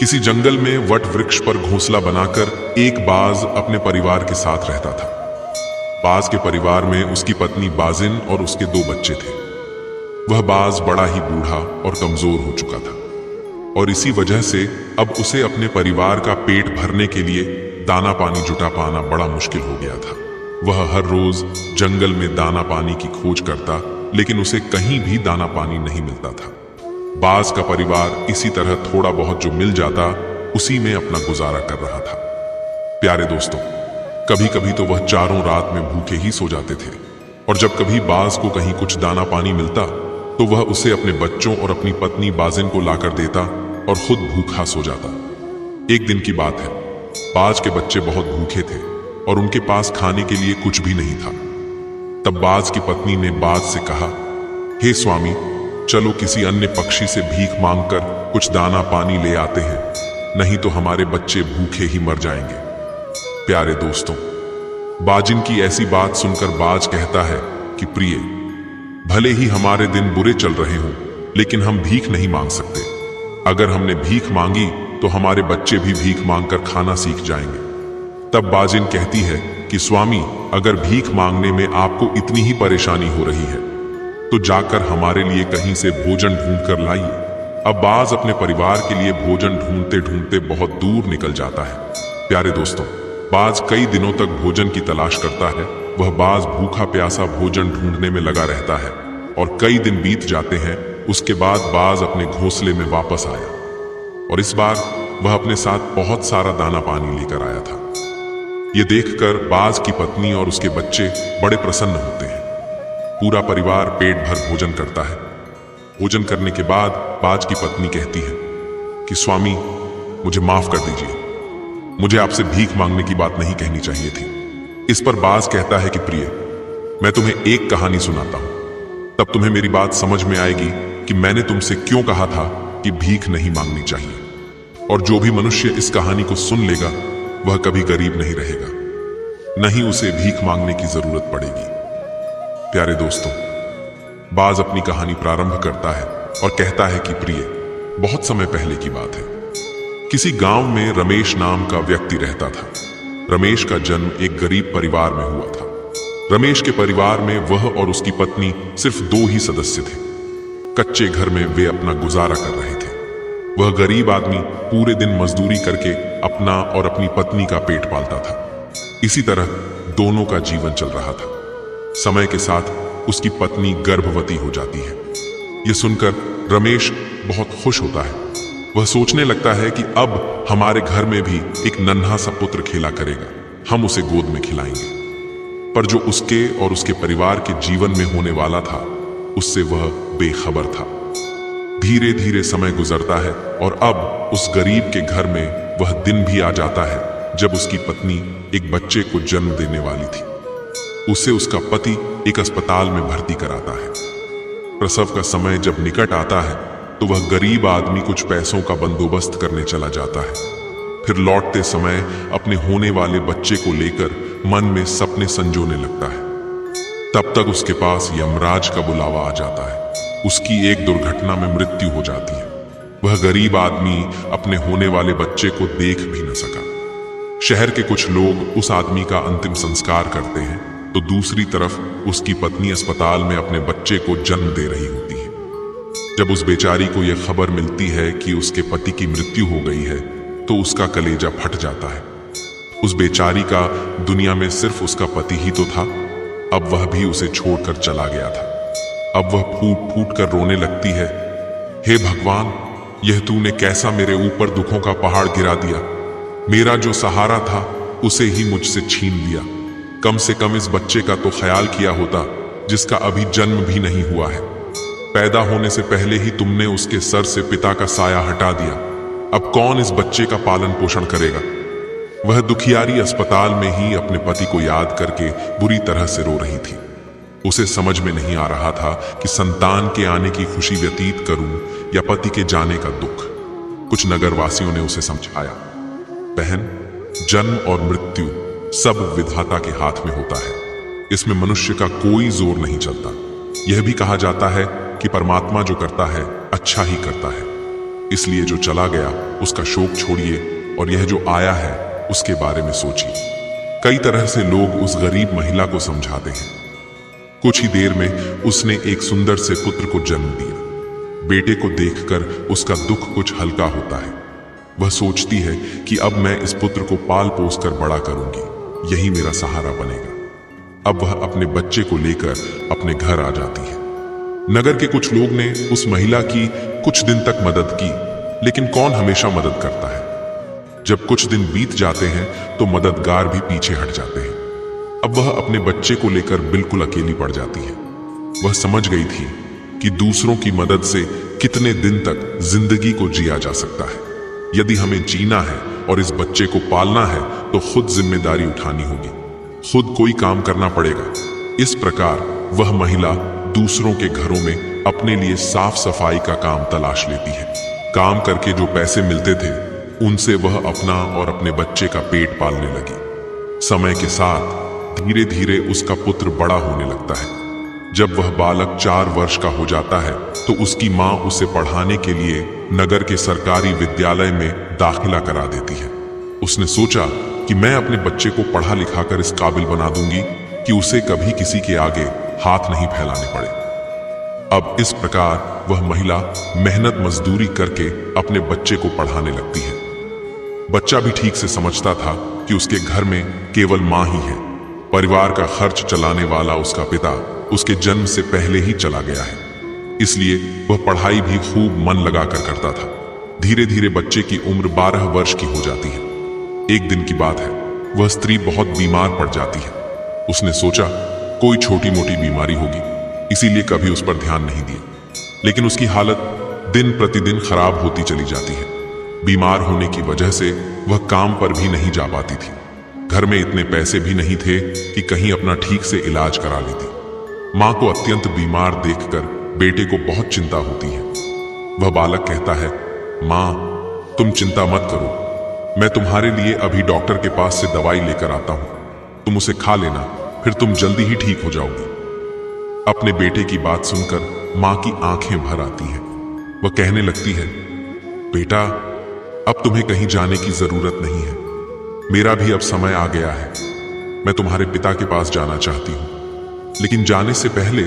किसी जंगल में वट वृक्ष पर घोंसला बनाकर एक बाज अपने परिवार के साथ रहता था। बाज के परिवार में उसकी पत्नी बाजिन और उसके 2 बच्चे थे। वह बाज बड़ा ही बूढ़ा और कमजोर हो चुका था और इसी वजह से अब उसे अपने परिवार का पेट भरने के लिए दाना पानी जुटा पाना बड़ा मुश्किल हो गया था। वह हर रोज जंगल में दाना पानी की खोज करता, लेकिन उसे कहीं भी दाना पानी नहीं मिलता था। बाज का परिवार इसी तरह थोड़ा बहुत जो मिल जाता उसी में अपना गुजारा कर रहा था। प्यारे दोस्तों, कभी कभी तो वह चारों रात में भूखे ही सो जाते थे और जब कभी बाज को कहीं कुछ दाना पानी मिलता तो वह उसे अपने बच्चों और अपनी पत्नी बाजिन को लाकर देता और खुद भूखा सो जाता। एक दिन की बात है, बाज के बच्चे बहुत भूखे थे और उनके पास खाने के लिए कुछ भी नहीं था। तब बाज की पत्नी ने बाज से कहा, हे स्वामी, चलो किसी अन्य पक्षी से भीख मांगकर कुछ दाना पानी ले आते हैं, नहीं तो हमारे बच्चे भूखे ही मर जाएंगे। प्यारे दोस्तों, बाजिन की ऐसी बात सुनकर बाज कहता है कि प्रिय, भले ही हमारे दिन बुरे चल रहे हों, लेकिन हम भीख नहीं मांग सकते। अगर हमने भीख मांगी तो हमारे बच्चे भी भीख मांगकर खाना सीख जाएंगे। तब बाजिन कहती है कि स्वामी, अगर भीख मांगने में आपको इतनी ही परेशानी हो रही है तो जाकर हमारे लिए कहीं से भोजन ढूंढ कर लाइए। अब बाज अपने परिवार के लिए भोजन ढूंढते ढूंढते बहुत दूर निकल जाता है। प्यारे दोस्तों, बाज कई दिनों तक भोजन की तलाश करता है। वह बाज भूखा प्यासा भोजन ढूंढने में लगा रहता है और कई दिन बीत जाते हैं। उसके बाद बाज अपने घोंसले में वापस आया और इस बार वह अपने साथ बहुत सारा दाना पानी लेकर आया था। यह देखकर बाज की पत्नी और उसके बच्चे बड़े प्रसन्न होते हैं। पूरा परिवार पेट भर भोजन करता है। भोजन करने के बाद बाज की पत्नी कहती है कि स्वामी, मुझे माफ कर दीजिए, मुझे आपसे भीख मांगने की बात नहीं कहनी चाहिए थी। इस पर बाज कहता है कि प्रिय, मैं तुम्हें एक कहानी सुनाता हूं, तब तुम्हें मेरी बात समझ में आएगी कि मैंने तुमसे क्यों कहा था कि भीख नहीं मांगनी चाहिए। और जो भी मनुष्य इस कहानी को सुन लेगा वह कभी गरीब नहीं रहेगा, न ही उसे भीख मांगने की जरूरत पड़ेगी। प्यारे दोस्तों, बाज अपनी कहानी प्रारंभ करता है और कहता है कि प्रिय, बहुत समय पहले की बात है। किसी गांव में रमेश नाम का व्यक्ति रहता था। रमेश का जन्म एक गरीब परिवार में हुआ था। रमेश के परिवार में वह और उसकी पत्नी सिर्फ 2 ही सदस्य थे। कच्चे घर में वे अपना गुजारा कर रहे थे। वह गरीब आदमी पूरे दिन मजदूरी करके अपना और अपनी पत्नी का पेट पालता था। इसी तरह दोनों का जीवन चल रहा था। समय के साथ उसकी पत्नी गर्भवती हो जाती है। यह सुनकर रमेश बहुत खुश होता है। वह सोचने लगता है कि अब हमारे घर में भी एक नन्हा सा पुत्र खेला करेगा, हम उसे गोद में खिलाएंगे। पर जो उसके और उसके परिवार के जीवन में होने वाला था, उससे वह बेखबर था। धीरे धीरे समय गुजरता है और अब उस गरीब के घर में वह दिन भी आ जाता है जब उसकी पत्नी एक बच्चे को जन्म देने वाली थी। उसे उसका पति एक अस्पताल में भर्ती कराता है। प्रसव का समय जब निकट आता है तो वह गरीब आदमी कुछ पैसों का बंदोबस्त करने चला जाता है। फिर लौटते समय अपने होने वाले बच्चे को लेकर मन में सपने संजोने लगता है। तब तक उसके पास यमराज का बुलावा आ जाता है। उसकी एक दुर्घटना में मृत्यु हो जाती है। वह गरीब आदमी अपने होने वाले बच्चे को देख भी न सका। शहर के कुछ लोग उस आदमी का अंतिम संस्कार करते हैं तो दूसरी तरफ उसकी पत्नी अस्पताल में अपने बच्चे को जन्म दे रही होती है। जब उस बेचारी को यह खबर मिलती है कि उसके पति की मृत्यु हो गई है तो उसका कलेजा फट जाता है। उस बेचारी का दुनिया में सिर्फ उसका पति ही तो था, अब वह भी उसे छोड़कर चला गया था। अब वह फूट फूट कर रोने लगती है, हे भगवान, यह तूने कैसा मेरे ऊपर दुखों का पहाड़ गिरा दिया। मेरा जो सहारा था उसे ही मुझसे छीन लिया। कम से कम इस बच्चे का तो ख्याल किया होता जिसका अभी जन्म भी नहीं हुआ है। पैदा होने से पहले ही तुमने उसके सर से पिता का साया हटा दिया। अब कौन इस बच्चे का पालन पोषण करेगा। वह दुखियारी अस्पताल में ही अपने पति को याद करके बुरी तरह से रो रही थी। उसे समझ में नहीं आ रहा था कि संतान के आने की खुशी व्यतीत करूं या पति के जाने का दुख। कुछ नगरवासियों ने उसे समझाया, बहन, जन्म और मृत्यु सब विधाता के हाथ में होता है, इसमें मनुष्य का कोई जोर नहीं चलता। यह भी कहा जाता है कि परमात्मा जो करता है अच्छा ही करता है। इसलिए जो चला गया उसका शोक छोड़िए और यह जो आया है उसके बारे में सोचिए। कई तरह से लोग उस गरीब महिला को समझाते हैं। कुछ ही देर में उसने एक सुंदर से पुत्र को जन्म दिया। बेटे को देखकर उसका दुख कुछ हल्का होता है। वह सोचती है कि अब मैं इस पुत्र को पाल पोस कर बड़ा करूंगी, यही मेरा सहारा बनेगा। अब वह अपने बच्चे को लेकर अपने घर आ जाती है। नगर के कुछ लोग ने उस महिला की कुछ दिन तक मदद की, लेकिन कौन हमेशा मदद करता है। जब कुछ दिन बीत जाते हैं तो मददगार भी पीछे हट जाते हैं। अब वह अपने बच्चे को लेकर बिल्कुल अकेली पड़ जाती है। वह समझ गई थी कि दूसरों की मदद से कितने दिन तक जिंदगी को जिया जा सकता है। यदि हमें जीना है और इस बच्चे को पालना है तो खुद जिम्मेदारी उठानी होगी, खुद कोई काम करना पड़ेगा। इस प्रकार वह महिला दूसरों के घरों में अपने लिए साफ सफाई का काम तलाश लेती है। काम करके जो पैसे मिलते थे उनसे वह अपना और अपने बच्चे का पेट पालने लगी। समय के साथ धीरे धीरे उसका पुत्र बड़ा होने लगता है। जब वह बालक 4 वर्ष का हो जाता है तो उसकी माँ उसे पढ़ाने के लिए नगर के सरकारी विद्यालय में दाखिला करा देती है। उसने सोचा कि मैं अपने बच्चे को पढ़ा लिखा कर इस काबिल बना दूंगी कि उसे कभी किसी के आगे हाथ नहीं फैलाने पड़े। अब इस प्रकार वह महिला मेहनत मजदूरी करके अपने बच्चे को पढ़ाने लगती है। बच्चा भी ठीक से समझता था कि उसके घर में केवल माँ ही है। परिवार का खर्च चलाने वाला उसका पिता उसके जन्म से पहले ही चला गया है, इसलिए वह पढ़ाई भी खूब मन लगाकर करता था। धीरे धीरे बच्चे की उम्र 12 वर्ष की हो जाती है। एक दिन की बात है, वह स्त्री बहुत बीमार पड़ जाती है। उसने सोचा कोई छोटी मोटी बीमारी होगी, इसीलिए कभी उस पर ध्यान नहीं दिया। लेकिन उसकी हालत दिन प्रतिदिन खराब होती चली जाती है। बीमार होने की वजह से वह काम पर भी नहीं जा पाती थी। घर में इतने पैसे भी नहीं थे कि कहीं अपना ठीक से इलाज करा लेती। माँ को अत्यंत बीमार देखकर बेटे को बहुत चिंता होती है। वह बालक कहता है, माँ तुम चिंता मत करो, मैं तुम्हारे लिए अभी डॉक्टर के पास से दवाई लेकर आता हूं, तुम उसे खा लेना, फिर तुम जल्दी ही ठीक हो जाओगी। अपने बेटे की बात सुनकर माँ की आंखें भर आती हैं। वह कहने लगती है, बेटा अब तुम्हें कहीं जाने की जरूरत नहीं है, मेरा भी अब समय आ गया है। मैं तुम्हारे पिता के पास जाना चाहती हूं, लेकिन जाने से पहले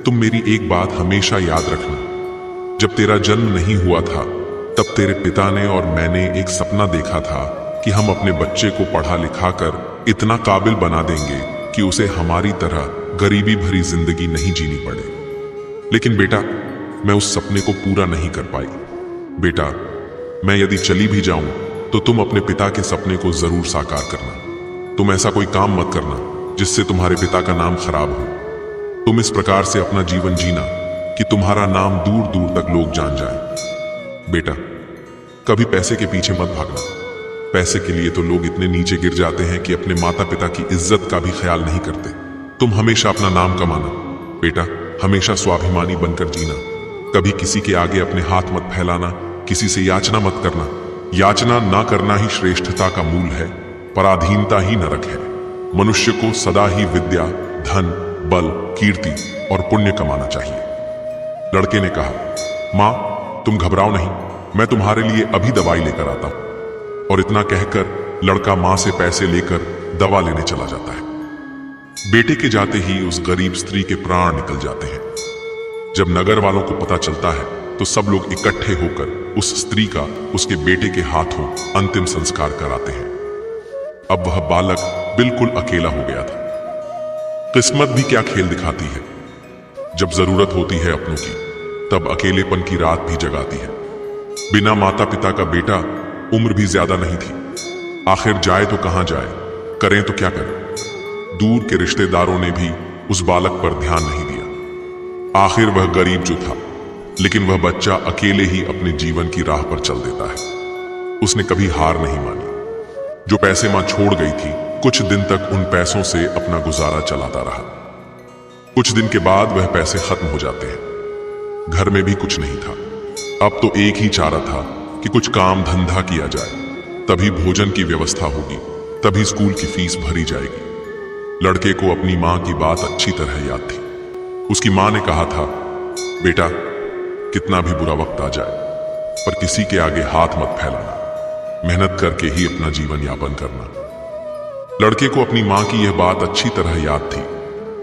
तुम मेरी एक बात हमेशा याद रखना। जब तेरा जन्म नहीं हुआ था तब तेरे पिता ने और मैंने एक सपना देखा था कि हम अपने बच्चे को पढ़ा लिखा कर इतना काबिल बना देंगे कि उसे हमारी तरह गरीबी भरी जिंदगी नहीं जीनी पड़े। लेकिन बेटा मैं उस सपने को पूरा नहीं कर पाई। बेटा मैं यदि चली भी जाऊं तो तुम अपने पिता के सपने को जरूर साकार करना। तुम ऐसा कोई काम मत करना जिससे तुम्हारे पिता का नाम खराब हो। तुम इस प्रकार से अपना जीवन जीना कि तुम्हारा नाम दूर दूर तक लोग जान जाएं। बेटा कभी पैसे के पीछे मत भागना। पैसे के लिए तो लोग इतने नीचे गिर जाते हैं कि अपने माता पिता की इज्जत का भी ख्याल नहीं करते। तुम हमेशा अपना नाम कमाना। बेटा हमेशा स्वाभिमानी बनकर जीना। कभी किसी के आगे अपने हाथ मत फैलाना, किसी से याचना मत करना। याचना ना करना ही श्रेष्ठता का मूल है, पराधीनता ही नरक है। मनुष्य को सदा ही विद्या, धन, बल, कीर्ति और पुण्य कमाना चाहिए। लड़के ने कहा, माँ तुम घबराओ नहीं, मैं तुम्हारे लिए अभी दवाई लेकर आता हूं। और इतना कहकर लड़का माँ से पैसे लेकर दवा लेने चला जाता है। बेटे के जाते ही उस गरीब स्त्री के प्राण निकल जाते हैं। जब नगर वालों को पता चलता है तो सब लोग इकट्ठे होकर उस स्त्री का उसके बेटे के हाथों अंतिम संस्कार कराते हैं। अब वह बालक बिल्कुल अकेला हो गया था। किस्मत भी क्या खेल दिखाती है। जब जरूरत होती है अपनों की तब अकेलेपन की रात भी जगाती है। बिना माता पिता का बेटा, उम्र भी ज्यादा नहीं थी। आखिर जाए तो कहां जाए, करें तो क्या करें। दूर के रिश्तेदारों ने भी उस बालक पर ध्यान नहीं दिया। आखिर वह गरीब जो था, लेकिन वह बच्चा अकेले ही अपने जीवन की राह पर चल देता है। उसने कभी हार नहीं मानी। जो पैसे मां छोड़ गई थी, कुछ दिन तक उन पैसों से अपना गुजारा चलाता रहा। कुछ दिन के बाद वह पैसे खत्म हो जाते हैं। घर में भी कुछ नहीं था। अब तो एक ही चारा था कि कुछ काम धंधा किया जाए, तभी भोजन की व्यवस्था होगी, तभी स्कूल की फीस भरी जाएगी। लड़के को अपनी मां की बात अच्छी तरह याद थी। उसकी मां ने कहा था, बेटा कितना भी बुरा वक्त आ जाए, पर किसी के आगे हाथ मत फैलाना, मेहनत करके ही अपना जीवन यापन करना। लड़के को अपनी मां की यह बात अच्छी तरह याद थी,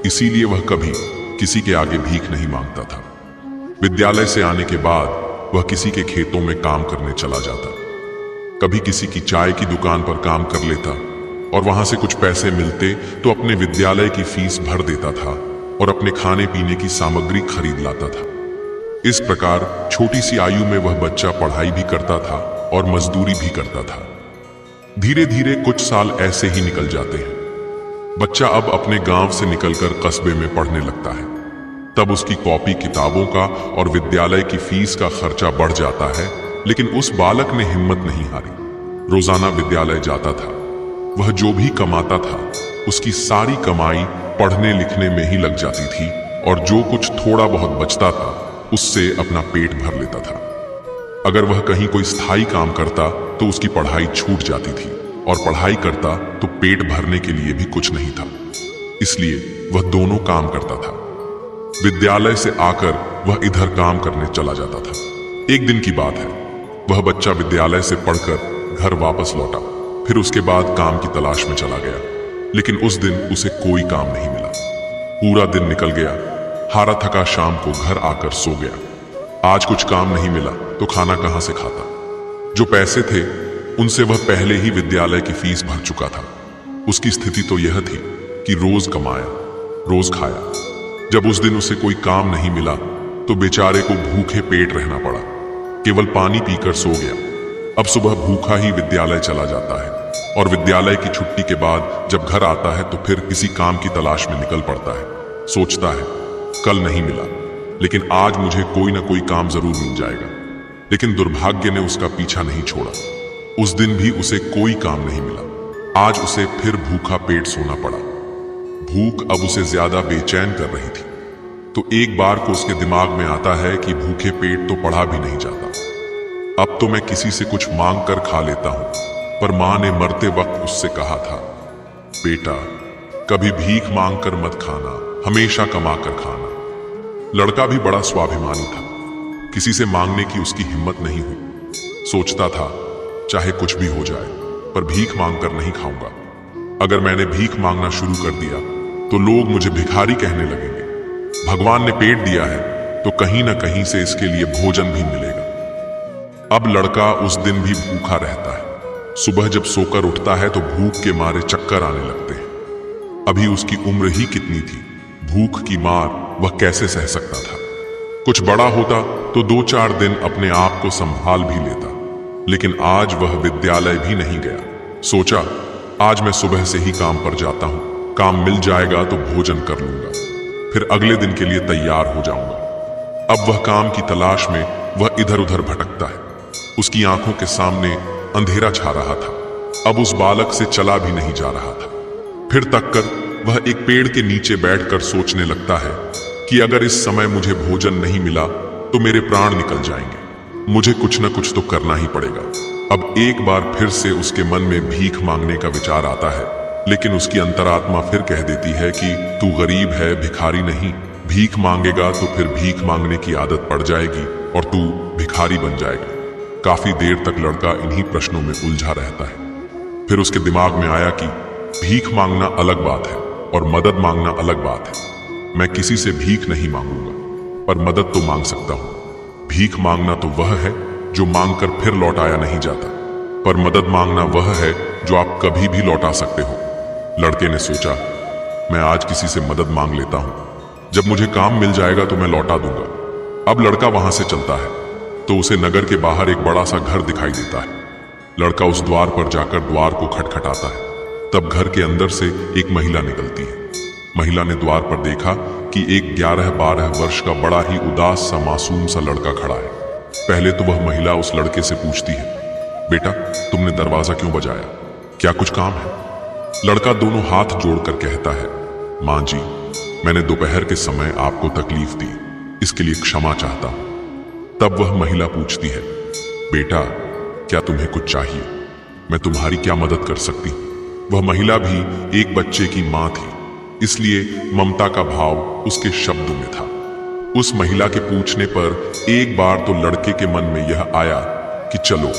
इसीलिए वह कभी किसी के आगे भीख नहीं मांगता था। विद्यालय से आने के बाद वह किसी के खेतों में काम करने चला जाता, कभी किसी की चाय की दुकान पर काम कर लेता और वहां से कुछ पैसे मिलते तो अपने विद्यालय की फीस भर देता था और अपने खाने पीने की सामग्री खरीद लाता था। इस प्रकार छोटी सी आयु में वह बच्चा पढ़ाई भी करता था और मजदूरी भी करता था। धीरे धीरे कुछ साल ऐसे ही निकल जाते हैं। बच्चा अब अपने गांव से निकलकर कस्बे में पढ़ने लगता है। तब उसकी कॉपी किताबों का और विद्यालय की फीस का खर्चा बढ़ जाता है, लेकिन उस बालक ने हिम्मत नहीं हारी। रोजाना विद्यालय जाता था। वह जो भी कमाता था उसकी सारी कमाई पढ़ने लिखने में ही लग जाती थी और जो कुछ थोड़ा बहुत बचता था उससे अपना पेट भर लेता था। अगर वह कहीं कोई स्थायी काम करता तो उसकी पढ़ाई छूट जाती थी और पढ़ाई करता तो पेट भरने के लिए भी कुछ नहीं था, इसलिए वह दोनों काम करता था। विद्यालय से आकर वह इधर काम करने चला जाता था। एक दिन की बात है, वह बच्चा विद्यालय से पढ़कर घर वापस लौटा, फिर उसके बाद काम की तलाश में चला गया, लेकिन उस दिन उसे कोई काम नहीं मिला। पूरा दिन निकल गया, हारा थका शाम को घर आकर सो गया। आज कुछ काम नहीं मिला तो खाना कहां से खाता। जो पैसे थे उनसे वह पहले ही विद्यालय की फीस भर चुका था। उसकी स्थिति तो यह थी कि रोज कमाया, रोज खाया। जब उस दिन उसे कोई काम नहीं मिला तो बेचारे को भूखे पेट रहना पड़ा, केवल पानी पीकर सो गया। अब सुबह भूखा ही विद्यालय चला जाता है और विद्यालय की छुट्टी के बाद जब घर आता है तो फिर किसी काम की तलाश में निकल पड़ता है। सोचता है कल नहीं मिला, लेकिन आज मुझे कोई ना कोई काम जरूर मिल जाएगा। लेकिन दुर्भाग्य ने उसका पीछा नहीं छोड़ा। उस दिन भी उसे कोई काम नहीं मिला। आज उसे फिर भूखा पेट सोना पड़ा। भूख अब उसे ज्यादा बेचैन कर रही थी। तो एक बार को उसके दिमाग में आता है कि भूखे पेट तो पढ़ा भी नहीं जाता। अब तो मैं किसी से कुछ मांग कर खा लेता हूं। पर मां ने मरते वक्त उससे कहा था, बेटा कभी भीख मांग कर मत खाना, हमेशा कमा कर खाना। लड़का भी बड़ा स्वाभिमानी था। किसी से मांगने की उसकी हिम्मत नहीं हुई। सोचता था चाहे कुछ भी हो जाए पर भीख मांग कर नहीं खाऊंगा। अगर मैंने भीख मांगना शुरू कर दिया तो लोग मुझे भिखारी कहने लगेंगे। भगवान ने पेट दिया है तो कहीं ना कहीं से इसके लिए भोजन भी मिलेगा। अब लड़का उस दिन भी भूखा रहता है। सुबह जब सोकर उठता है तो भूख के मारे चक्कर आने लगते हैं। अभी उसकी उम्र ही कितनी थी, भूख की मार वह कैसे सह सकता था। कुछ बड़ा होता तो 2-4 दिन अपने आप को संभाल भी लेता, लेकिन आज वह विद्यालय भी नहीं गया। सोचा आज मैं सुबह से ही काम पर जाता हूं, काम मिल जाएगा तो भोजन कर लूंगा, फिर अगले दिन के लिए तैयार हो जाऊंगा। अब वह काम की तलाश में वह इधर उधर भटकता है। उसकी आंखों के सामने अंधेरा छा रहा था। अब उस बालक से चला भी नहीं जा रहा था। फिर तक कर वह एक पेड़ के नीचे बैठकर सोचने लगता है कि अगर इस समय मुझे भोजन नहीं मिला तो मेरे प्राण निकल जाएंगे। मुझे कुछ न कुछ तो करना ही पड़ेगा। अब एक बार फिर से उसके मन में भीख मांगने का विचार आता है, लेकिन उसकी अंतरात्मा फिर कह देती है कि तू गरीब है, भिखारी नहीं। भीख मांगेगा तो फिर भीख मांगने की आदत पड़ जाएगी और तू भिखारी बन जाएगा। काफी देर तक लड़का इन्हीं प्रश्नों में उलझा रहता है। फिर उसके दिमाग में आया कि भीख मांगना अलग बात है और मदद मांगना अलग बात है। मैं किसी से भीख नहीं मांगूंगा, पर मदद तो मांग सकता हूं। भीख मांगना तो वह है जो मांगकर फिर लौटाया नहीं जाता, पर मदद मांगना वह है जो आप कभी भी लौटा सकते हो। लड़के ने सोचा, मैं आज किसी से मदद मांग लेता हूं, जब मुझे काम मिल जाएगा तो मैं लौटा दूंगा। अब लड़का वहां से चलता है तो उसे नगर के बाहर एक बड़ा सा घर दिखाई देता है। लड़का उस द्वार पर जाकर द्वार को खटखटाता है। तब घर के अंदर से एक महिला निकलती है। महिला ने द्वार पर देखा कि एक 11-12 वर्ष का बड़ा ही उदास सा मासूम सा लड़का खड़ा है। पहले तो वह महिला उस लड़के से पूछती है, बेटा तुमने दरवाजा क्यों बजाया, क्या कुछ काम है? लड़का दोनों हाथ जोड़कर कहता है, मां जी मैंने दोपहर के समय आपको तकलीफ दी, इसके लिए क्षमा चाहता हूं। तब वह महिला पूछती है, बेटा क्या तुम्हें कुछ चाहिए, मैं तुम्हारी क्या मदद कर सकती हूं? वह महिला भी एक बच्चे की मां थी, इसलिए ममता का भाव उसके शब्दों में था। उस महिला के पूछने पर एक बार तो लड़के के मन में यह आया कि चलो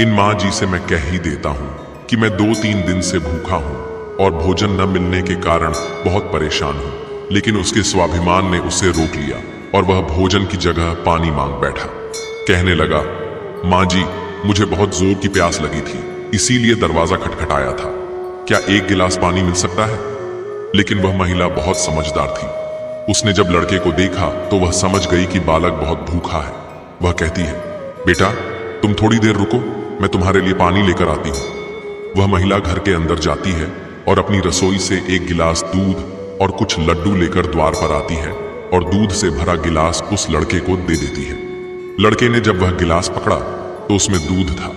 इन माँ जी से मैं कह ही देता हूँ कि मैं 2-3 दिन से भूखा हूँ और भोजन न मिलने के कारण बहुत परेशान हूँ। लेकिन उसके स्वाभिमान ने उसे रोक लिया और वह भोजन की जगह पानी मांग बैठा। कहने लगा, माँ जी, मुझे बहुत जोर की प्यास लगी थी, इसीलिए दरवाजा खटखटाया था। क्या एक गिलास पानी मिल सकता है? लेकिन वह महिला बहुत समझदार थी। उसने जब लड़के को देखा तो वह समझ गई कि बालक बहुत भूखा है। वह कहती है, बेटा तुम थोड़ी देर रुको, मैं तुम्हारे लिए पानी लेकर आती हूँ। वह महिला घर के अंदर जाती है और अपनी रसोई से एक गिलास दूध और कुछ लड्डू लेकर द्वार पर आती है और दूध से भरा गिलास उस लड़के को दे देती है। लड़के ने जब वह गिलास पकड़ा तो उसमें दूध था।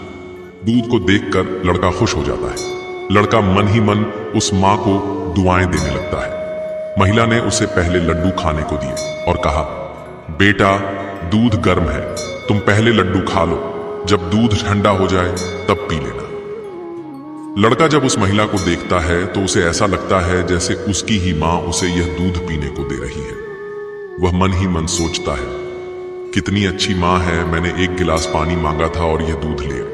दूध को देखकर लड़का खुश हो जाता है। लड़का मन ही मन उस माँ को दुआएं देने लगता है। महिला ने उसे पहले लड्डू खाने को दिए और कहा, बेटा दूध गर्म है, तुम पहले लड्डू खा लो, जब दूध ठंडा हो जाए तब पी लेना। लड़का जब उस महिला को देखता है तो उसे ऐसा लगता है जैसे उसकी ही माँ उसे यह दूध पीने को दे रही है। वह मन ही मन सोचता है, कितनी अच्छी माँ है, मैंने एक गिलास पानी मांगा था और यह दूध लिया।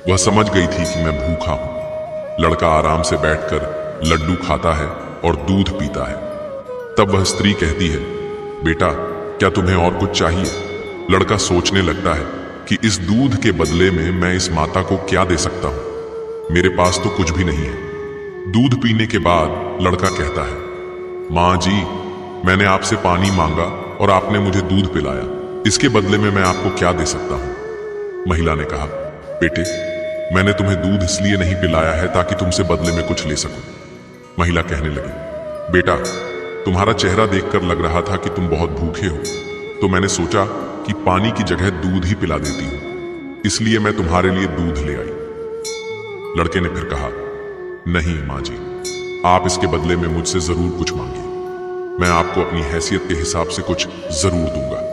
वह समझ गई थी कि मैं भूखा हूं। लड़का आराम से बैठकर लड्डू खाता है और दूध पीता है। तब वह स्त्री कहती है, बेटा क्या तुम्हें और कुछ चाहिए? लड़का सोचने लगता है कि इस दूध के बदले में मैं इस माता को क्या दे सकता हूं? मेरे पास तो कुछ भी नहीं है। दूध पीने के बाद लड़का कहता है, माँ जी, मैंने आपसे पानी मांगा और आपने मुझे दूध पिलाया, इसके बदले में मैं आपको क्या दे सकता हूँ? महिला ने कहा, बेटे मैंने तुम्हें दूध इसलिए नहीं पिलाया है ताकि तुमसे बदले में कुछ ले सकूं। महिला कहने लगी, बेटा तुम्हारा चेहरा देखकर लग रहा था कि तुम बहुत भूखे हो, तो मैंने सोचा कि पानी की जगह दूध ही पिला देती हूँ, इसलिए मैं तुम्हारे लिए दूध ले आई। लड़के ने फिर कहा, नहीं माँ जी, आप इसके बदले में मुझसे जरूर कुछ मांगिए, मैं आपको अपनी हैसियत के हिसाब से कुछ जरूर दूंगा।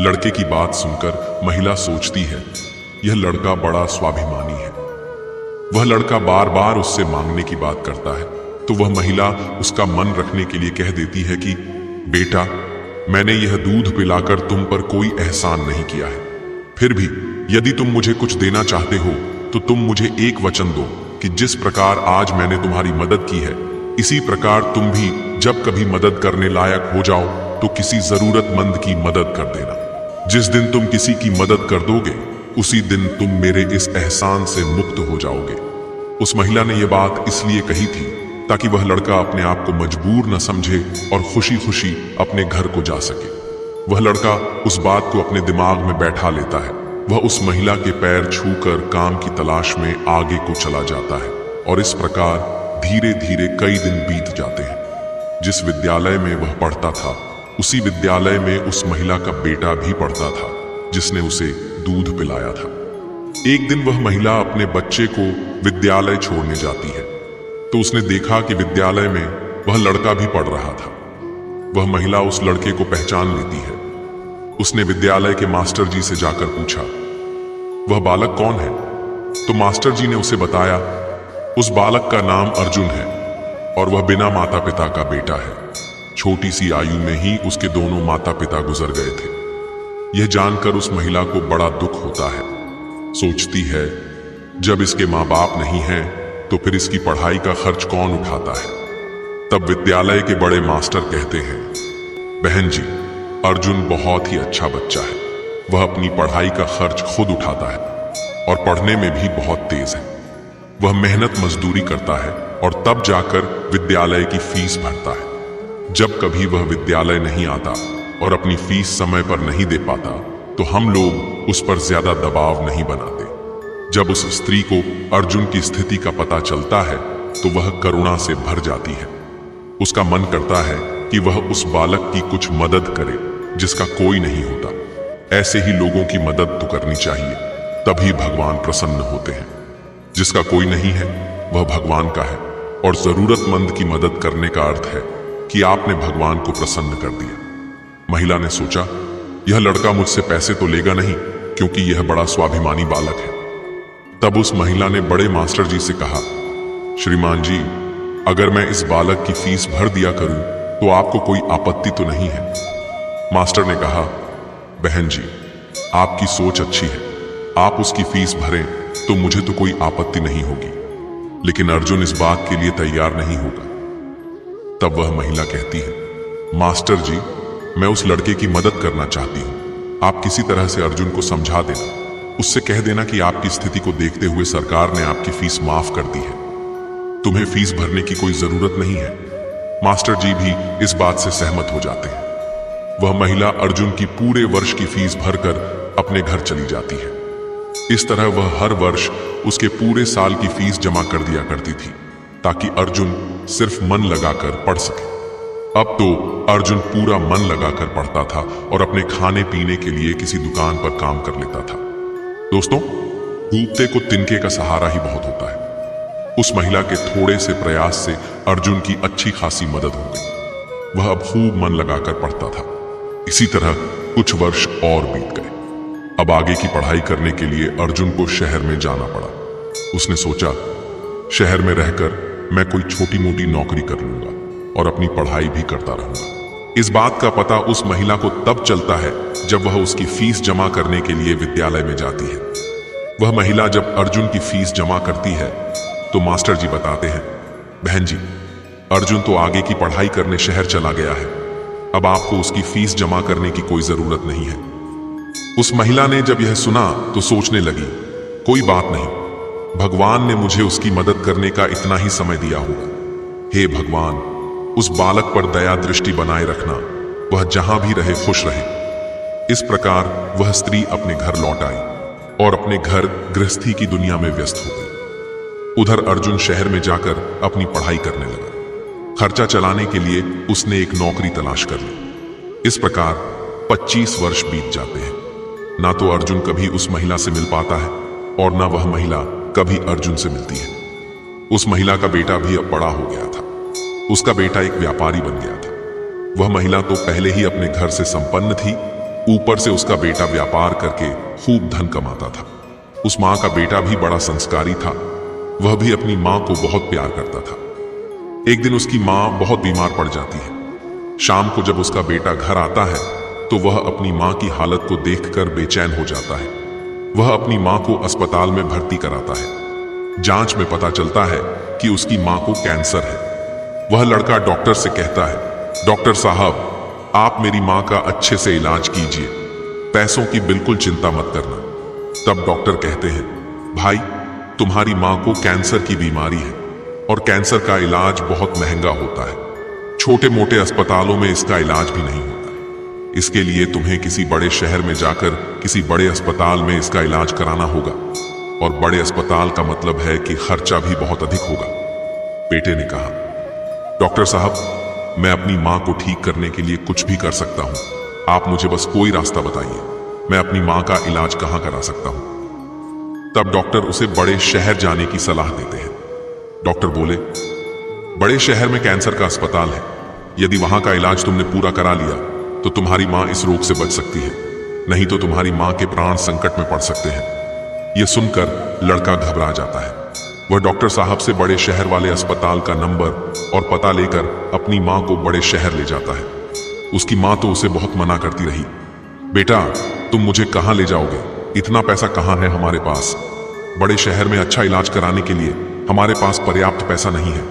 लड़के की बात सुनकर महिला सोचती है, यह लड़का बड़ा स्वाभिमानी है। वह लड़का बार बार उससे मांगने की बात करता है तो वह महिला उसका मन रखने के लिए कह देती है कि बेटा मैंने यह दूध पिलाकर तुम पर कोई एहसान नहीं किया है, फिर भी यदि तुम मुझे कुछ देना चाहते हो तो तुम मुझे एक वचन दो कि जिस प्रकार आज मैंने तुम्हारी मदद की है, इसी प्रकार तुम भी जब कभी मदद करने लायक हो जाओ तो किसी जरूरतमंद की मदद कर देना। जिस दिन तुम किसी की मदद कर दोगे उसी दिन तुम मेरे इस एहसान से मुक्त हो जाओगे। उस महिला ने यह बात इसलिए कही थी ताकि वह लड़का अपने आप को मजबूर न समझे और खुशी खुशी अपने घर को जा सके। वह लड़का उस बात को अपने दिमाग में बैठा लेता है। वह उस महिला के पैर छूकर काम की तलाश में आगे को चला जाता है और इस प्रकार धीरे धीरे कई दिन बीत जाते हैं। जिस विद्यालय में वह पढ़ता था उसी विद्यालय में उस महिला का बेटा भी पढ़ता था जिसने उसे दूध पिलाया था। एक दिन वह महिला अपने बच्चे को विद्यालय छोड़ने जाती है तो उसने देखा कि विद्यालय में वह लड़का भी पढ़ रहा था। वह महिला उस लड़के को पहचान लेती है। उसने विद्यालय के मास्टर जी से जाकर पूछा, वह बालक कौन है? तो मास्टर जी ने उसे बताया, उस बालक का नाम अर्जुन है और वह बिना माता पिता का बेटा है। छोटी सी आयु में ही उसके दोनों माता पिता गुजर गए थे। यह जानकर उस महिला को बड़ा दुख होता है। सोचती है, जब इसके माँ बाप नहीं हैं तो फिर इसकी पढ़ाई का खर्च कौन उठाता है? तब विद्यालय के बड़े मास्टर कहते हैं, बहन जी, अर्जुन बहुत ही अच्छा बच्चा है। वह अपनी पढ़ाई का खर्च खुद उठाता है और पढ़ने में भी बहुत तेज है। वह मेहनत मजदूरी करता है और तब जाकर विद्यालय की फीस भरता है। जब कभी वह विद्यालय नहीं आता और अपनी फीस समय पर नहीं दे पाता तो हम लोग उस पर ज्यादा दबाव नहीं बनाते। जब उस स्त्री को अर्जुन की स्थिति का पता चलता है तो वह करुणा से भर जाती है। उसका मन करता है कि वह उस बालक की कुछ मदद करे जिसका कोई नहीं होता। ऐसे ही लोगों की मदद तो करनी चाहिए, तभी भगवान प्रसन्न होते हैं। जिसका कोई नहीं है वह भगवान का है और जरूरतमंद की मदद करने का अर्थ है कि आपने भगवान को प्रसन्न कर दिया। महिला ने सोचा, यह लड़का मुझसे पैसे तो लेगा नहीं क्योंकि यह बड़ा स्वाभिमानी बालक है। तब उस महिला ने बड़े मास्टर जी से कहा, श्रीमान जी, अगर मैं इस बालक की फीस भर दिया करूं तो आपको कोई आपत्ति तो नहीं है? मास्टर ने कहा, बहन जी, आपकी सोच अच्छी है, आप उसकी फीस भरें तो मुझे तो कोई आपत्ति नहीं होगी, लेकिन अर्जुन इस बात के लिए तैयार नहीं होगा। तब वह महिला कहती है, मास्टर जी, मैं उस लड़के की मदद करना चाहती हूँ, आप किसी तरह से अर्जुन को समझा देना, उससे कह देना कि आपकी स्थिति को देखते हुए सरकार ने आपकी फीस माफ कर दी है, तुम्हें फीस भरने की कोई जरूरत नहीं है। मास्टर जी भी इस बात से सहमत हो जाते हैं। वह महिला अर्जुन की पूरे वर्ष की फीस भरकर अपने घर चली जाती है। इस तरह वह हर वर्ष उसके पूरे साल की फीस जमा कर दिया करती थी, ताकि अर्जुन सिर्फ मन लगाकर पढ़ सके। अब तो अर्जुन पूरा मन लगाकर पढ़ता था और अपने खाने पीने के लिए किसी दुकान पर काम कर लेता था। दोस्तों, डूबते को तिनके का सहारा ही बहुत होता है। उस महिला के थोड़े से प्रयास से अर्जुन की अच्छी खासी मदद हो गई। वह अब खूब मन लगाकर पढ़ता था। इसी तरह कुछ वर्ष और बीत गए। अब आगे की पढ़ाई करने के लिए अर्जुन को शहर में जाना पड़ा। उसने सोचा, शहर में रहकर मैं कोई छोटी मोटी नौकरी कर लूंगा और अपनी पढ़ाई भी करता रहूंगा। इस बात का पता उस महिला को तब चलता है जब वह उसकी फीस जमा करने के लिए विद्यालय में जाती है। वह महिला जब अर्जुन की फीस जमा करती है तो मास्टर जी बताते हैं, बहन जी, अर्जुन तो आगे की पढ़ाई करने शहर चला गया है, अब आपको उसकी फीस जमा करने की कोई जरूरत नहीं है। उस महिला ने जब यह सुना तो सोचने लगी, कोई बात नहीं, भगवान ने मुझे उसकी मदद करने का इतना ही समय दिया होगा। हे भगवान, उस बालक पर दया दृष्टि बनाए रखना, वह जहां भी रहे खुश रहे। इस प्रकार वह स्त्री अपने घर लौट आई और अपने घर गृहस्थी की दुनिया में व्यस्त हो गई। उधर अर्जुन शहर में जाकर अपनी पढ़ाई करने लगा। खर्चा चलाने के लिए उसने एक नौकरी तलाश कर ली। इस प्रकार 25 वर्ष बीत जाते हैं। ना तो अर्जुन कभी उस महिला से मिल पाता है और ना वह महिला कभी अर्जुन से मिलती है। उस महिला का बेटा भी अब बड़ा हो गया था। उसका बेटा एक व्यापारी बन गया था। वह महिला तो पहले ही अपने घर से संपन्न थी, ऊपर से उसका बेटा व्यापार करके खूब धन कमाता था। उस माँ का बेटा भी बड़ा संस्कारी था। वह भी अपनी माँ को बहुत प्यार करता था। एक दिन उसकी माँ बहुत बीमार पड़ जाती है। शाम को जब उसका बेटा घर आता है तो वह अपनी माँ की हालत को देखकर बेचैन हो जाता है। वह अपनी माँ को अस्पताल में भर्ती कराता है। जांच में पता चलता है कि उसकी माँ को कैंसर है। वह लड़का डॉक्टर से कहता है, डॉक्टर साहब, आप मेरी माँ का अच्छे से इलाज कीजिए, पैसों की बिल्कुल चिंता मत करना। तब डॉक्टर कहते हैं, भाई, तुम्हारी माँ को कैंसर की बीमारी है और कैंसर का इलाज बहुत महंगा होता है। छोटे मोटे अस्पतालों में इसका इलाज भी नहीं होता है। इसके लिए तुम्हें किसी बड़े शहर में जाकर किसी बड़े अस्पताल में इसका इलाज कराना होगा, और बड़े अस्पताल का मतलब है कि खर्चा भी बहुत अधिक होगा। बेटे ने कहा, डॉक्टर साहब, मैं अपनी माँ को ठीक करने के लिए कुछ भी कर सकता हूँ, आप मुझे बस कोई रास्ता बताइए, मैं अपनी माँ का इलाज कहाँ करा सकता हूँ। तब डॉक्टर उसे बड़े शहर जाने की सलाह देते हैं। डॉक्टर बोले, बड़े शहर में कैंसर का अस्पताल है, यदि वहां का इलाज तुमने पूरा करा लिया तो तुम्हारी माँ इस रोग से बच सकती है, नहीं तो तुम्हारी माँ के प्राण संकट में पड़ सकते हैं। यह सुनकर लड़का घबरा जाता है। वह डॉक्टर साहब से बड़े शहर वाले अस्पताल का नंबर और पता लेकर अपनी माँ को बड़े शहर ले जाता है। उसकी माँ तो उसे बहुत मना करती रही, बेटा, तुम मुझे कहाँ ले जाओगे, इतना पैसा कहाँ है हमारे पास, बड़े शहर में अच्छा इलाज कराने के लिए हमारे पास पर्याप्त पैसा नहीं है,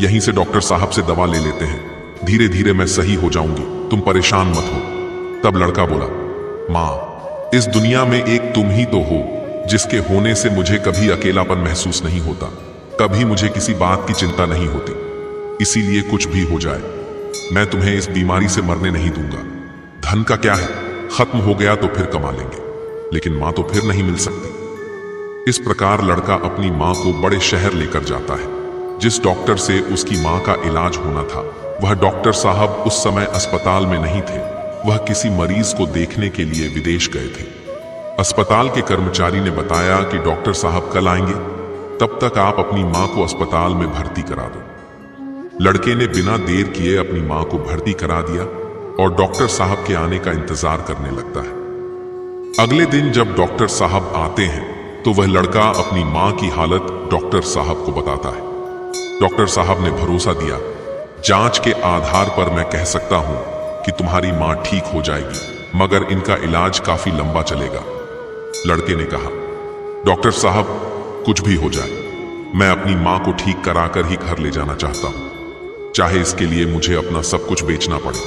यहीं से डॉक्टर साहब से दवा ले लेते हैं, धीरे धीरे मैं सही हो जाऊंगी, तुम परेशान मत हो। तब लड़का बोला, माँ, इस दुनिया में एक तुम ही तो हो जिसके होने से मुझे कभी अकेलापन महसूस नहीं होता, कभी मुझे किसी बात की चिंता नहीं होती, इसीलिए कुछ भी हो जाए मैं तुम्हें इस बीमारी से मरने नहीं दूंगा। धन का क्या है, खत्म हो गया तो फिर कमा लेंगे, लेकिन माँ तो फिर नहीं मिल सकती। इस प्रकार लड़का अपनी माँ को बड़े शहर लेकर जाता है। जिस डॉक्टर से उसकी माँ का इलाज होना था, वह डॉक्टर साहब उस समय अस्पताल में नहीं थे, वह किसी मरीज को देखने के लिए विदेश गए थे। अस्पताल के कर्मचारी ने बताया कि डॉक्टर साहब कल आएंगे, तब तक आप अपनी माँ को अस्पताल में भर्ती करा दो। लड़के ने बिना देर किए अपनी माँ को भर्ती करा दिया और डॉक्टर साहब के आने का इंतजार करने लगता है। अगले दिन जब डॉक्टर साहब आते हैं तो वह लड़का अपनी माँ की हालत डॉक्टर साहब को बताता है। डॉक्टर साहब ने भरोसा दिया, जांच के आधार पर मैं कह सकता हूं कि तुम्हारी मां ठीक हो जाएगी, मगर इनका इलाज काफी लंबा चलेगा। लड़के ने कहा, डॉक्टर साहब कुछ भी हो जाए, मैं अपनी मां को ठीक कराकर ही घर ले जाना चाहता हूं, चाहे इसके लिए मुझे अपना सब कुछ बेचना पड़े,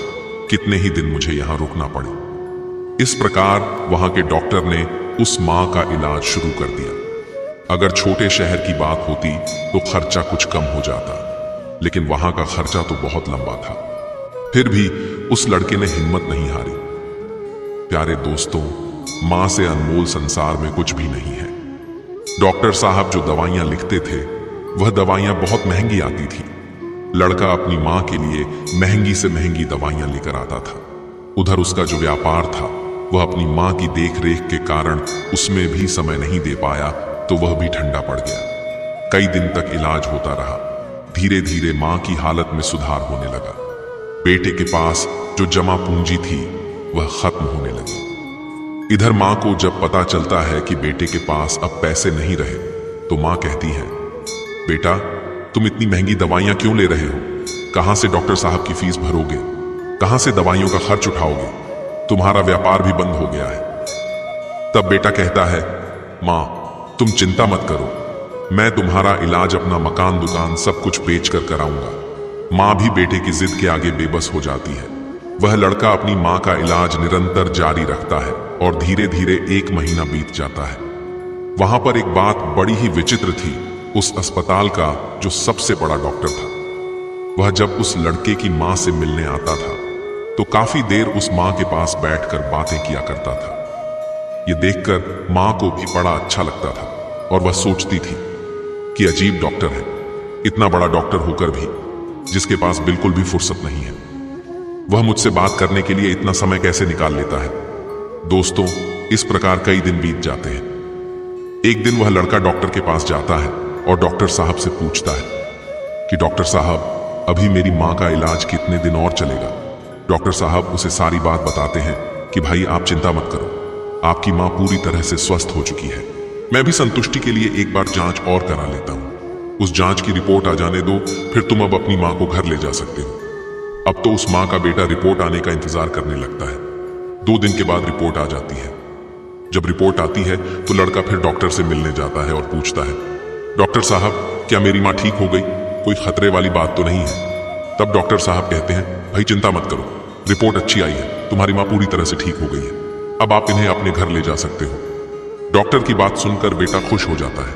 कितने ही दिन मुझे यहां रुकना पड़े। इस प्रकार वहां के डॉक्टर ने उस मां का इलाज शुरू कर दिया। अगर छोटे शहर की बात होती तो खर्चा कुछ कम हो जाता, लेकिन वहां का खर्चा तो बहुत लंबा था। फिर भी उस लड़के ने हिम्मत नहीं हारी। प्यारे दोस्तों, मां से अनमोल संसार में कुछ भी नहीं है। डॉक्टर साहब जो दवाइयां लिखते थे वह दवाइयां बहुत महंगी आती थी। लड़का अपनी मां के लिए महंगी से महंगी दवाइयां लेकर आता था। उधर उसका जो व्यापार था वह अपनी मां की देखरेख के कारण उसमें भी समय नहीं दे पाया, तो वह भी ठंडा पड़ गया। कई दिन तक इलाज होता रहा। धीरे धीरे मां की हालत में सुधार होने लगा। बेटे के पास जो जमा पूंजी थी वह खत्म होने लगी। इधर मां को जब पता चलता है कि बेटे के पास अब पैसे नहीं रहे, तो मां कहती है, बेटा तुम इतनी महंगी दवाइयां क्यों ले रहे हो? कहां से डॉक्टर साहब की फीस भरोगे? कहां से दवाइयों का खर्च उठाओगे? तुम्हारा व्यापार भी बंद हो गया है। तब बेटा कहता है, मां तुम चिंता मत करो, मैं तुम्हारा इलाज अपना मकान दुकान सब कुछ बेचकर कराऊंगा। मां भी बेटे की जिद के आगे बेबस हो जाती है। वह लड़का अपनी मां का इलाज निरंतर जारी रखता है और धीरे धीरे 1 महीना बीत जाता है। वहां पर एक बात बड़ी ही विचित्र थी। उस अस्पताल का जो सबसे बड़ा डॉक्टर था, वह जब उस लड़के की मां से मिलने आता था तो काफी देर उस मां के पास बैठकर बातें किया करता था। ये देखकर मां को भी बड़ा अच्छा लगता था और वह सोचती थी कि अजीब डॉक्टर है, इतना बड़ा डॉक्टर होकर भी जिसके पास बिल्कुल भी फुर्सत नहीं है। वह मुझसे बात करने के लिए इतना समय कैसे निकाल लेता है। दोस्तों, इस प्रकार कई दिन बीत जाते हैं। एक दिन वह लड़का डॉक्टर के पास जाता है और डॉक्टर साहब से पूछता है कि डॉक्टर साहब, अभी मेरी मां का इलाज कितने दिन और चलेगा? डॉक्टर साहब उसे सारी बात बताते हैं कि भाई आप चिंता मत करो, आपकी मां पूरी तरह से स्वस्थ हो चुकी है। मैं भी संतुष्टि के लिए एक बार जांच और करा लेता हूं। उस जांच की रिपोर्ट आ जाने दो, फिर तुम अब अपनी मां को घर ले जा सकते हो। अब तो उस मां का बेटा रिपोर्ट आने का इंतजार करने लगता है। 2 दिन के बाद रिपोर्ट आ जाती है। जब रिपोर्ट आती है तो लड़का फिर डॉक्टर से मिलने जाता है और पूछता है, डॉक्टर साहब क्या मेरी मां ठीक हो गई? कोई खतरे वाली बात तो नहीं है? तब डॉक्टर साहब कहते हैं, भाई चिंता मत करो, रिपोर्ट अच्छी आई है, तुम्हारी मां पूरी तरह से ठीक हो गई है, अब आप इन्हें अपने घर ले जा सकते हो। डॉक्टर की बात सुनकर बेटा खुश हो जाता है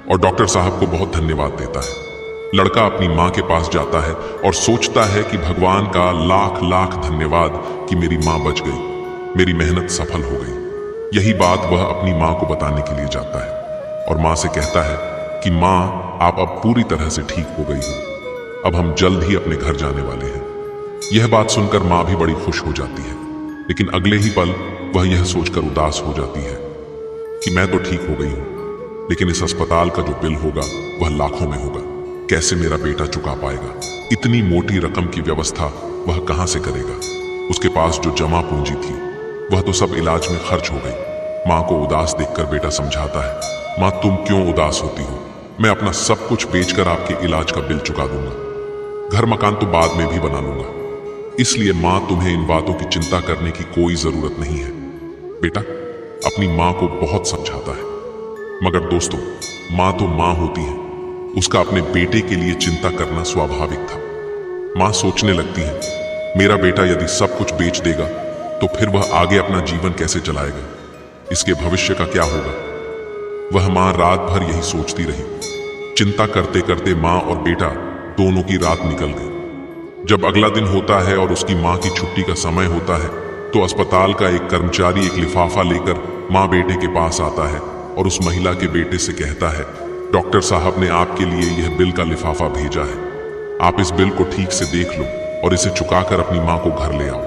और डॉक्टर साहब को बहुत धन्यवाद देता है। लड़का अपनी मां के पास जाता है और सोचता है कि भगवान का लाख लाख धन्यवाद कि मेरी मां बच गई, मेरी मेहनत सफल हो गई। यही बात वह अपनी मां को बताने के लिए जाता है और मां से कहता है कि मां आप अब पूरी तरह से ठीक हो गई हो, अब हम जल्द ही अपने घर जाने वाले हैं। यह बात सुनकर मां भी बड़ी खुश हो जाती है, लेकिन अगले ही पल वह यह सोचकर उदास हो जाती है कि मैं तो ठीक हो गई हूं, लेकिन इस अस्पताल का जो बिल होगा वह लाखों में होगा। कैसे मेरा बेटा चुका पाएगा? इतनी मोटी रकम की व्यवस्था वह कहां से करेगा? उसके पास जो जमा पूंजी थी वह तो सब इलाज में खर्च हो गई। मां को उदास देखकर बेटा समझाता है, मां तुम क्यों उदास होती हो? मैं अपना सब कुछ बेचकर आपके इलाज का बिल चुका दूंगा, घर मकान तो बाद में भी बना लूंगा, इसलिए मां तुम्हें इन बातों की चिंता करने की कोई जरूरत नहीं है। बेटा अपनी मां को बहुत समझाता है। मगर दोस्तों, मां तो मां होती है, उसका अपने बेटे के लिए चिंता करना स्वाभाविक था। मां सोचने लगती है, मेरा बेटा यदि सब कुछ बेच देगा तो फिर वह आगे अपना जीवन कैसे चलाएगा? इसके भविष्य का क्या होगा? वह मां रात भर यही सोचती रही। चिंता करते करते मां और बेटा दोनों की रात निकल गई। जब अगला दिन होता है और उसकी मां की छुट्टी का समय होता है तो अस्पताल का एक कर्मचारी एक लिफाफा लेकर मां बेटे के पास आता है और उस महिला के बेटे से कहता है, डॉक्टर साहब ने आपके लिए यह बिल का लिफाफा भेजा है, आप इस बिल को ठीक से देख लो और इसे चुकाकर अपनी मां को घर ले आओ।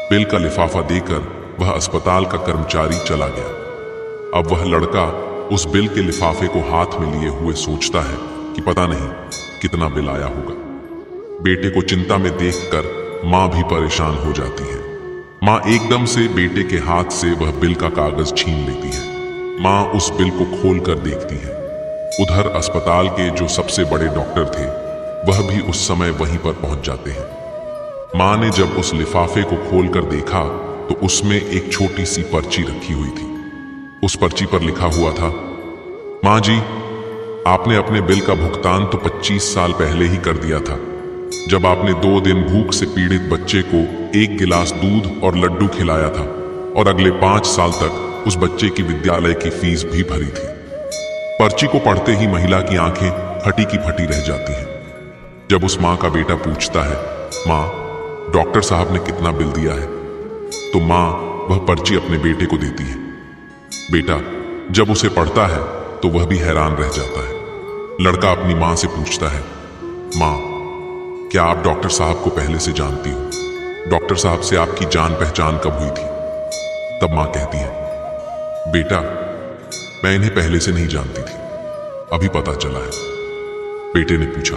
बिल का लिफाफा देकर वह अस्पताल का कर्मचारी चला गया। अब वह लड़का उस बिल के लिफाफे को हाथ में लिए हुए सोचता है कि पता नहीं कितना बिल आया होगा। बेटे को चिंता में देखकर मां भी परेशान हो जाती है। मां एकदम से बेटे के हाथ से वह बिल का कागज छीन लेती है। मां उस बिल को खोलकर देखती है। उधर अस्पताल के जो सबसे बड़े डॉक्टर थे वह भी उस समय वहीं पर पहुंच जाते हैं। माँ ने जब उस लिफाफे को खोलकर देखा तो उसमें एक छोटी सी पर्ची रखी हुई थी। उस पर्ची पर लिखा हुआ था, माँ जी, आपने अपने बिल का भुगतान तो 25 साल पहले ही कर दिया था, जब आपने 2 दिन भूख से पीड़ित बच्चे को 1 गिलास दूध और लड्डू खिलाया था और अगले 5 साल तक उस बच्चे की विद्यालय की फीस भी भरी थी। पर्ची को पढ़ते ही महिला की आंखें फटी की फटी रह जाती हैं। जब उस माँ का बेटा पूछता है, माँ, डॉक्टर साहब ने कितना बिल दिया है, तो माँ वह पर्ची अपने बेटे को देती है। बेटा जब उसे पढ़ता है तो वह भी हैरान रह जाता है। लड़का अपनी माँ से पूछता है, माँ, क्या आप डॉक्टर साहब को पहले से जानती हो? डॉक्टर साहब से आपकी जान पहचान कब हुई थी? तब माँ कहती है, बेटा, मैं इन्हें पहले से नहीं जानती थी, अभी पता चला है। बेटे ने पूछा,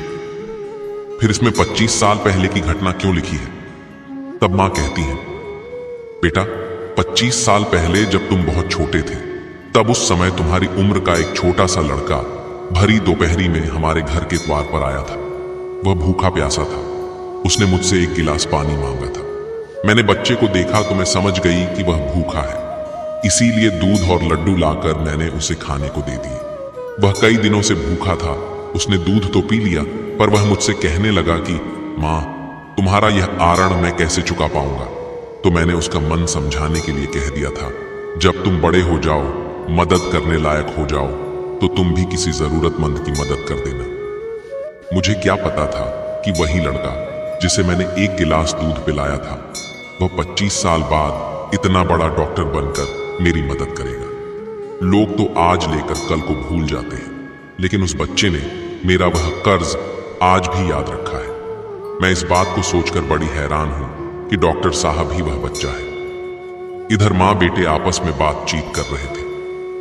फिर इसमें 25 साल पहले की घटना क्यों लिखी है? तब माँ कहती है, बेटा, 25 साल पहले जब तुम बहुत छोटे थे, तब उस समय तुम्हारी उम्र का एक छोटा सा लड़का भरी दोपहरी में हमारे घर के द्वार पर आया था। वह भूखा प्यासा था। उसने मुझसे 1 गिलास पानी मांगा था। मैंने बच्चे को देखा तो मैं समझ गई कि वह भूखा है, इसीलिए दूध और लड्डू लाकर मैंने उसे खाने को दे दिए। वह कई दिनों से भूखा था। उसने दूध तो पी लिया, पर वह मुझसे कहने लगा कि माँ, तुम्हारा यह आरण मैं कैसे चुका पाऊंगा? तो मैंने उसका मन समझाने के लिए कह दिया था, जब तुम बड़े हो जाओ, मदद करने लायक हो जाओ, तो तुम भी किसी जरूरतमंद की मदद कर देना। मुझे क्या पता था कि वही लड़का जिसे मैंने 1 गिलास दूध पिलाया था, वह 25 साल बाद इतना बड़ा डॉक्टर बनकर मेरी मदद करेगा। लोग तो आज लेकर कल को भूल जाते हैं, लेकिन उस बच्चे ने मेरा वह कर्ज आज भी याद रखा है। मैं इस बात को सोचकर बड़ी हैरान हूं कि डॉक्टर साहब ही वह बच्चा है। इधर माँ बेटे आपस में बातचीत कर रहे थे,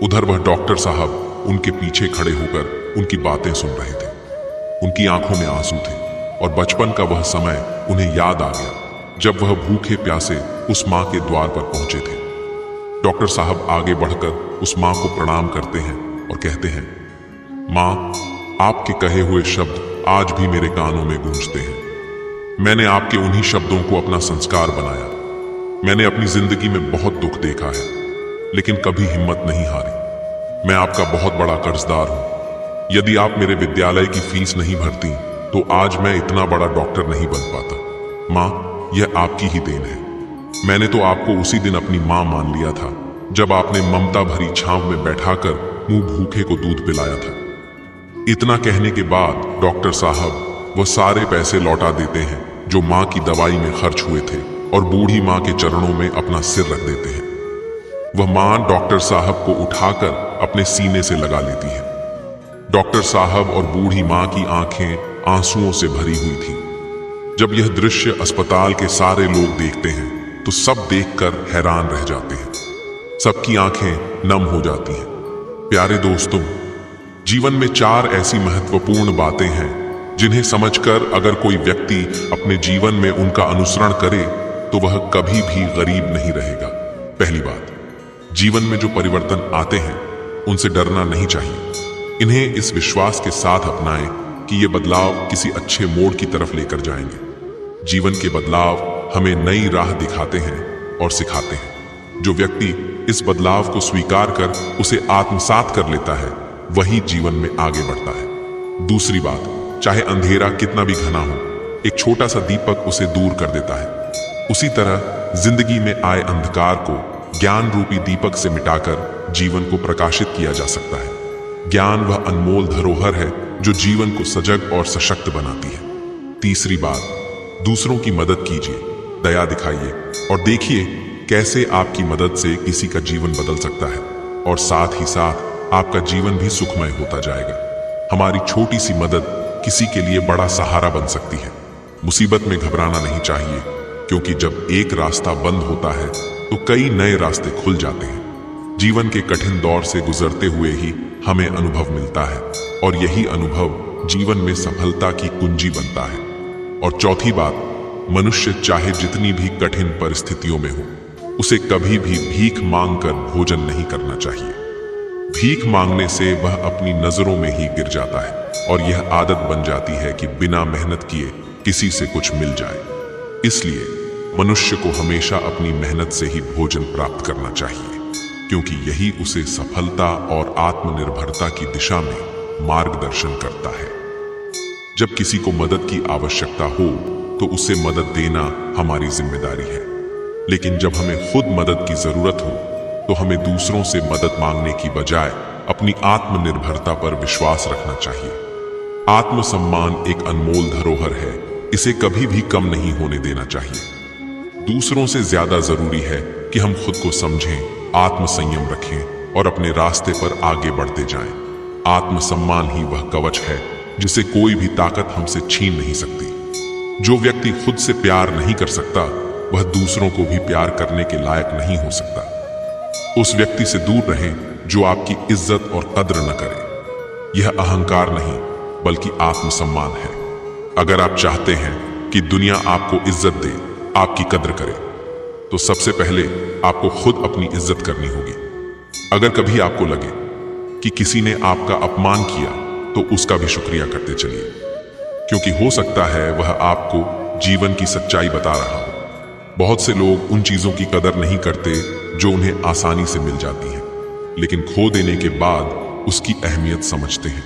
उधर वह डॉक्टर साहब उनके पीछे खड़े होकर उनकी बातें सुन रहे थे। उनकी आंखों में आंसू थे और बचपन का वह समय उन्हें याद आ गया जब वह भूखे प्यासे उस माँ के द्वार पर पहुंचे थे। डॉक्टर साहब आगे बढ़कर उस माँ को प्रणाम करते हैं और कहते हैं, माँ, आपके कहे हुए शब्द आज भी मेरे कानों में गूंजते हैं। मैंने आपके उन्हीं शब्दों को अपना संस्कार बनाया। मैंने अपनी जिंदगी में बहुत दुख देखा है, लेकिन कभी हिम्मत नहीं हारी। मैं आपका बहुत बड़ा कर्जदार हूं। यदि आप मेरे विद्यालय की फीस नहीं भरती तो आज मैं इतना बड़ा डॉक्टर नहीं बन पाता। माँ, यह आपकी ही देन है। मैंने तो आपको उसी दिन अपनी माँ मान लिया था जब आपने ममता भरी छांव में बैठाकर मुंह भूखे को दूध पिलाया था। इतना कहने के बाद डॉक्टर साहब वह सारे पैसे लौटा देते हैं जो माँ की दवाई में खर्च हुए थे और बूढ़ी माँ के चरणों में अपना सिर रख देते हैं। वह माँ डॉक्टर साहब को उठाकर अपने सीने से लगा लेती है। डॉक्टर साहब और बूढ़ी माँ की आंखें आंसुओं से भरी हुई थी। जब यह दृश्य अस्पताल के सारे लोग देखते हैं तो सब देखकर हैरान रह जाते हैं। सबकी आंखें नम हो जाती हैं। प्यारे दोस्तों, जीवन में 4 ऐसी महत्वपूर्ण बातें हैं जिन्हें समझकर अगर कोई व्यक्ति अपने जीवन में उनका अनुसरण करे तो वह कभी भी गरीब नहीं रहेगा। पहली बात, जीवन में जो परिवर्तन आते हैं उनसे डरना नहीं चाहिए। इन्हें इस विश्वास के साथ अपनाएं कि ये बदलाव किसी अच्छे मोड़ की तरफ लेकर जाएंगे। जीवन के बदलाव हमें नई राह दिखाते हैं और सिखाते हैं। जो व्यक्ति इस बदलाव को स्वीकार कर उसे आत्मसात कर लेता है, वही जीवन में आगे बढ़ता है। दूसरी बात, चाहे अंधेरा कितना भी घना हो, एक छोटा सा दीपक उसे दूर कर देता है। उसी तरह जिंदगी में आए अंधकार को ज्ञान रूपी दीपक से मिटाकर जीवन को प्रकाशित किया जा सकता है। ज्ञान वह अनमोल धरोहर है जो जीवन को सजग और सशक्त बनाती है। तीसरी बात, दूसरों की मदद कीजिए, दया दिखाइए और देखिए कैसे आपकी मदद से किसी का जीवन बदल सकता है और साथ ही साथ आपका जीवन भी सुखमय होता जाएगा। हमारी छोटी सी मदद किसी के लिए बड़ा सहारा बन सकती है। मुसीबत में घबराना नहीं चाहिए, क्योंकि जब एक रास्ता बंद होता है तो कई नए रास्ते खुल जाते हैं। जीवन के कठिन दौर से गुजरते हुए ही हमें अनुभव मिलता है और यही अनुभव जीवन में सफलता की कुंजी बनता है। और चौथी बात, मनुष्य चाहे जितनी भी कठिन परिस्थितियों में हो, उसे कभी भी भीख मांगकर भोजन नहीं करना चाहिए। भीख मांगने से वह अपनी नजरों में ही गिर जाता है और यह आदत बन जाती है कि बिना मेहनत किए किसी से कुछ मिल जाए। इसलिए मनुष्य को हमेशा अपनी मेहनत से ही भोजन प्राप्त करना चाहिए, क्योंकि यही उसे सफलता और आत्मनिर्भरता की दिशा में मार्गदर्शन करता है। जब किसी को मदद की आवश्यकता हो तो उसे मदद देना हमारी जिम्मेदारी है, लेकिन जब हमें खुद मदद की जरूरत हो तो हमें दूसरों से मदद मांगने की बजाय अपनी आत्मनिर्भरता पर विश्वास रखना चाहिए। आत्मसम्मान एक अनमोल धरोहर है, इसे कभी भी कम नहीं होने देना चाहिए। दूसरों से ज्यादा जरूरी है कि हम खुद को समझें, आत्मसंयम रखें और अपने रास्ते पर आगे बढ़ते जाएं। आत्मसम्मान ही वह कवच है जिसे कोई भी ताकत हमसे छीन नहीं सकती। जो व्यक्ति खुद से प्यार नहीं कर सकता वह दूसरों को भी प्यार करने के लायक नहीं हो सकता। उस व्यक्ति से दूर रहें जो आपकी इज्जत और कद्र न करे। यह अहंकार नहीं बल्कि आत्मसम्मान है। अगर आप चाहते हैं कि दुनिया आपको इज्जत दे, आपकी कद्र करे, तो सबसे पहले आपको खुद अपनी इज्जत करनी होगी। अगर कभी आपको लगे कि किसी ने आपका अपमान किया तो उसका भी शुक्रिया करते चलिए, क्योंकि हो सकता है वह आपको जीवन की सच्चाई बता रहा हो। बहुत से लोग उन चीजों की कदर नहीं करते जो उन्हें आसानी से मिल जाती हैं, लेकिन खो देने के बाद उसकी अहमियत समझते हैं।